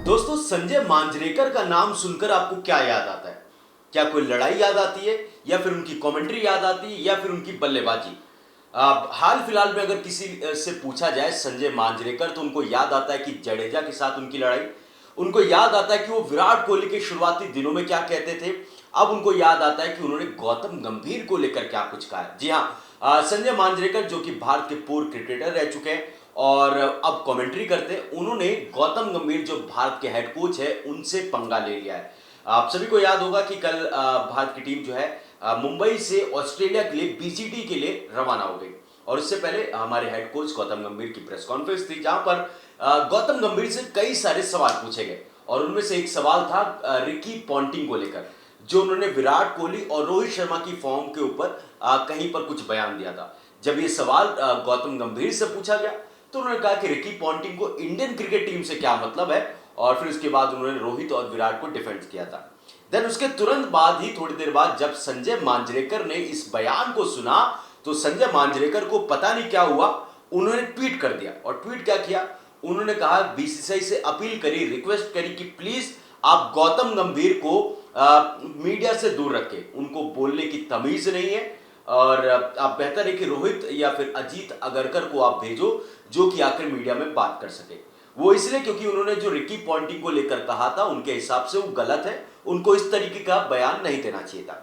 दोस्तों, संजय मांजरेकर का नाम सुनकर आपको क्या याद आता है? क्या कोई लड़ाई याद आती है, या फिर उनकी कमेंट्री याद आती है, या फिर उनकी बल्लेबाजी? हाल फिलहाल में अगर किसी से पूछा जाए संजय मांजरेकर, तो उनको याद आता है कि जडेजा के साथ उनकी लड़ाई। उनको याद आता है कि वो विराट कोहली के शुरुआती दिनों में क्या कहते थे। अब उनको याद आता है कि उन्होंने गौतम गंभीर को लेकर क्या कुछ कहा है। जी हाँ, संजय मांजरेकर जो कि भारत के पूर्व क्रिकेटर रह चुके हैं और अब कमेंट्री करते हैं, उन्होंने गौतम गंभीर जो भारत के हेड कोच है उनसे पंगा ले लिया है। आप सभी को याद होगा कि कल भारत की टीम जो है मुंबई से ऑस्ट्रेलिया के लिए बीजीटी के लिए रवाना हो गई। और उससे पहले हमारे हेड कोच गौतम गंभीर की प्रेस कॉन्फ्रेंस थी, जहां पर गौतम गंभीर से कई सारे सवाल पूछे गए। और उनमें से एक सवाल था रिकी पॉन्टिंग को लेकर, जो उन्होंने विराट कोहली और रोहित शर्मा की फॉर्म के ऊपर कहीं पर कुछ बयान दिया था। जब ये सवाल गौतम गंभीर से पूछा गया, तो उन्होंने कहा कि रिकी पॉन्टिंग को इंडियन क्रिकेट टीम से क्या मतलब है, और फिर उसके बाद उन्होंने रोहित और विराट को डिफेंड किया था। देन उसके तुरंत बाद ही, थोड़ी देर बाद, जब संजय मांजरेकर ने इस बयान को सुना, तो संजय मांजरेकर को पता नहीं क्या हुआ, उन्होंने ट्वीट कर दिया। और ट्वीट क्या किया, उन्होंने कहा, बीसीसीआई से अपील करी, रिक्वेस्ट करी कि प्लीज आप गौतम गंभीर को मीडिया से दूर रखें, उनको बोलने की तमीज नहीं है, और आप बेहतर है कि रोहित या फिर अजीत अगरकर को आप भेजो, जो कि आकर मीडिया में बात कर सके। वो इसलिए क्योंकि उन्होंने जो रिकी पॉन्टिंग को लेकर कहा था, उनके हिसाब से वो गलत है, उनको इस तरीके का बयान नहीं देना चाहिए था।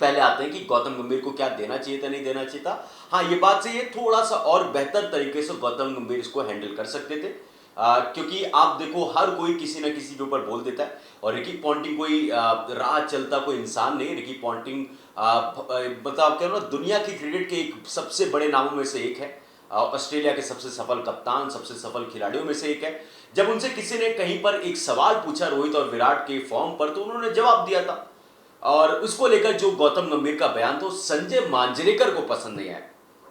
पहले आते हैं कि गौतम गंभीर को क्या देना चाहिए था, नहीं देना चाहिए था। हाँ, ये बात सही है, थोड़ा सा और बेहतर तरीके से गौतम गंभीर इसको हैंडल कर सकते थे। क्योंकि आप देखो, हर कोई किसी ना किसी के ऊपर बोल देता है, और रिकी पॉन्टिंग कोई राह चलता कोई इंसान नहीं। रिकी पॉन्टिंग मतलब आप कह रहे हो, दुनिया की क्रिकेट के एक सबसे बड़े नामों में से एक है। ऑस्ट्रेलिया के सबसे सफल कप्तान, सबसे सफल खिलाड़ियों में से एक है। जब उनसे किसी ने कहीं पर एक सवाल पूछा रोहित और विराट के फॉर्म पर, तो उन्होंने जवाब दिया था। और उसको लेकर जो गौतम गंभीर का बयान था, संजय मांजरेकर को पसंद नहीं आया।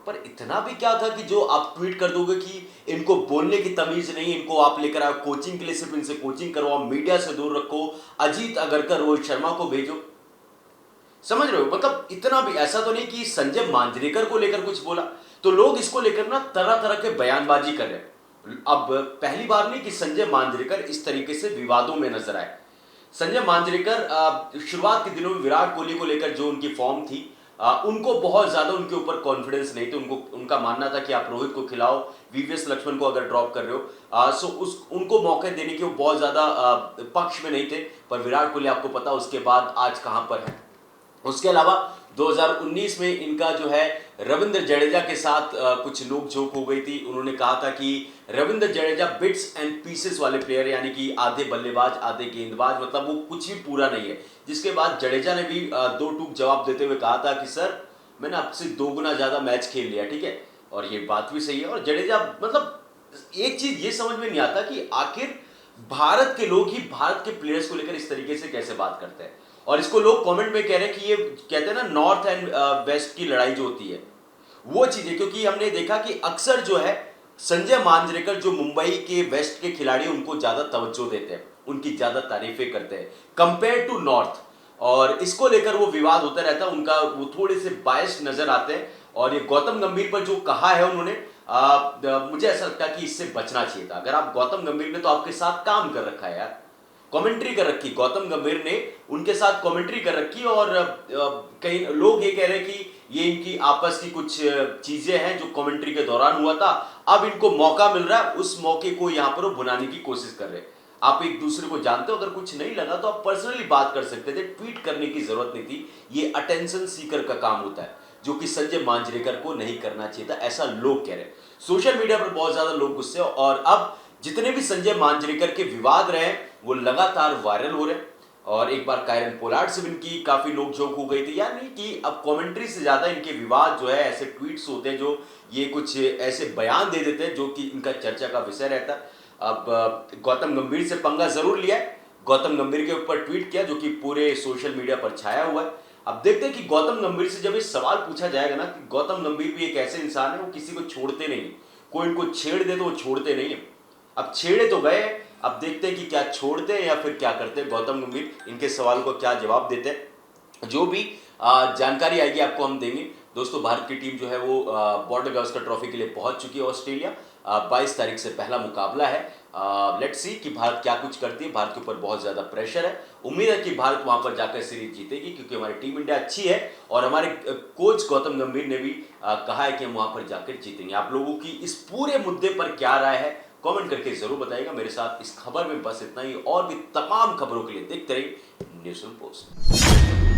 पर इतना भी क्या था कि जो आप ट्वीट कर दोगे कि इनको बोलने की तमीज नहीं, इनको आप लेकर आओ कोचिंग के लिए, सिर्फ इनसे कोचिंग करवाओ, मीडिया से दूर रखो, अजीत अगरकर रोहित शर्मा को भेजो। समझ रहे हो, मतलब इतना भी ऐसा तो नहीं कि संजय मांजरेकर को लेकर कुछ बोला, तो लोग इसको लेकर ना तरह तरह के बयानबाजी कर रहे हैं। अब पहली बार नहीं कि संजय मांजरेकर इस तरीके से विवादों में नजर आए। संजय मांजरेकर शुरुआत के दिनों में विराट कोहली को लेकर जो उनकी फॉर्म थी, उनको बहुत ज्यादा उनके ऊपर कॉन्फिडेंस नहीं थे। उनका मानना था कि आप रोहित को खिलाओ, वीवीएस लक्ष्मण को अगर ड्रॉप कर रहे हो, सो उनको मौके देने के वो बहुत ज्यादा पक्ष में नहीं थे। पर विराट कोहली, आपको पता उसके बाद आज कहां पर है। उसके अलावा 2019 में इनका जो है रविंद्र जडेजा के साथ कुछ नोक-झोंक हो गई थी। उन्होंने कहा था कि Ravindra Jadeja bits and pieces वाले प्लेयर, यानी कि आधे बल्लेबाज आधे गेंदबाज, मतलब वो कुछ भी पूरा नहीं है। जिसके बाद जडेजा ने भी दो टूक जवाब देते हुए कहा था कि सर, मैंने आपसे 2 गुना ज्यादा मैच खेल लिया, ठीक है। और ये बात भी सही है। और जडेजा, मतलब एक चीज ये समझ में नहीं आता कि आखिर भारत के लोग ही भारत के प्लेयर्स को लेकर इस तरीके से कैसे बात करते हैं। और इसको लोग कमेंट में कह रहे हैं कि ये कहते हैं ना, नॉर्थ एंड वेस्ट की लड़ाई जो होती है वो चीज है। क्योंकि हमने देखा कि अक्सर जो है संजय मांजरेकर, जो मुंबई के वेस्ट के खिलाड़ी, उनको ज्यादा तवज्जो देते हैं, उनकी ज्यादा तारीफें करते हैं कंपेयर टू नॉर्थ। और इसको लेकर वो विवाद होता रहता है उनका, वो थोड़े से बायस्ड नजर आते हैं। और ये गौतम गंभीर पर जो कहा है उन्होंने, मुझे ऐसा लगता है कि इससे बचना चाहिए था। अगर आप गौतम गंभीर ने तो आपके साथ काम कर रखा है यार, कमेंट्री कर रखी, गौतम गंभीर ने उनके साथ कमेंट्री कर रखी। और कई लोग ये कह रहे हैं कि ये इनकी आपस की कुछ चीजें हैं जो कमेंट्री के दौरान हुआ था, अब इनको मौका मिल रहा है, उस मौके को यहां पर वो भुनाने की कोशिश कर रहे हैं। आप एक दूसरे को जानते हो, अगर कुछ नहीं लगा तो आप पर्सनली बात कर सकते थे, ट्वीट करने की जरूरत नहीं थी। ये अटेंशन सीकर का काम होता है, जो कि संजय मांजरेकर को नहीं करना चाहिए था, ऐसा लोग कह रहे हैं। सोशल मीडिया पर बहुत ज्यादा लोग गुस्से, और अब जितने भी संजय मांजरेकर के विवाद रहे वो लगातार वायरल हो रहे हैं। और एक बार कायरन पोलार्ड से भी इनकी काफी नोकझोंक हो गई थी, यानी कि अब कमेंट्री से ज्यादा इनके विवाद जो है, ऐसे ट्वीट्स होते हैं जो ये कुछ ऐसे बयान दे देते हैं जो कि इनका चर्चा का विषय रहता है। अब गौतम गंभीर से पंगा जरूर लिया है, गौतम गंभीर के ऊपर ट्वीट किया, जो कि पूरे सोशल मीडिया पर छाया हुआ है। अब देखते हैं कि गौतम गंभीर से जब ये सवाल पूछा जाएगा ना, कि गौतम गंभीर भी एक ऐसे इंसान है, वो किसी को छोड़ते नहीं, कोई इनको छेड़ दे तो वो छोड़ते नहीं है। अब छेड़े तो गए, अब देखते हैं कि क्या छोड़ते हैं या फिर क्या करते हैं गौतम गंभीर, इनके सवाल को क्या जवाब देते हैं। जो भी जानकारी आएगी आपको हम देंगे। दोस्तों, भारत की टीम जो है वो बॉर्डर गावस्कर ट्रॉफी के लिए पहुंच चुकी है ऑस्ट्रेलिया। 22 तारीख से पहला मुकाबला है, लेट्स सी कि भारत क्या कुछ करती है। भारत के ऊपर बहुत ज़्यादा प्रेशर है। उम्मीद है कि भारत वहां पर जाकर सीरीज जीतेगी, क्योंकि हमारी टीम इंडिया अच्छी है और हमारे कोच गौतम गंभीर ने भी कहा है कि हम वहां पर जाकर जीतेंगे। आप लोगों की इस पूरे मुद्दे पर क्या राय है, कमेंट करके जरूर बताइएगा। मेरे साथ इस खबर में बस इतना ही, और भी तमाम खबरों के लिए देखते रहिए न्यूज़ रूम पोस्ट।